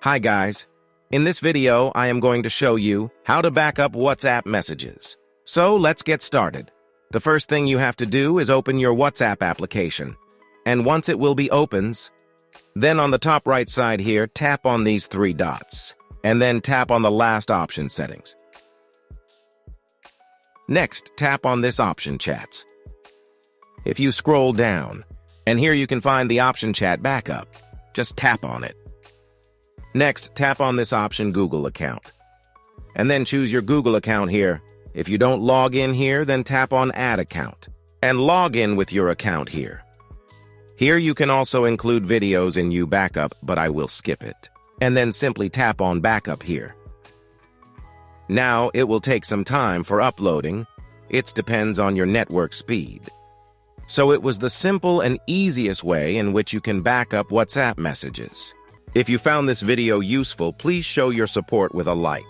Hi guys. In this video, I am going to show you how to back up WhatsApp messages. So let's get started. The first thing you have to do is open your WhatsApp application. And once it will be opens, then on the top right side here, tap on these three dots. And then tap on the last option settings. Next, tap on this option chats. If you scroll down, and here you can find the option chat backup. Just tap on it. Next, tap on this option Google account. And then choose your Google account here. If you don't log in here, then tap on Add Account. And log in with your account here. Here you can also include videos in You Backup, but I will skip it. And then simply tap on Backup here. Now, it will take some time for uploading. It depends on your network speed. So it was the simple and easiest way in which you can back up WhatsApp messages. If you found this video useful, please show your support with a like.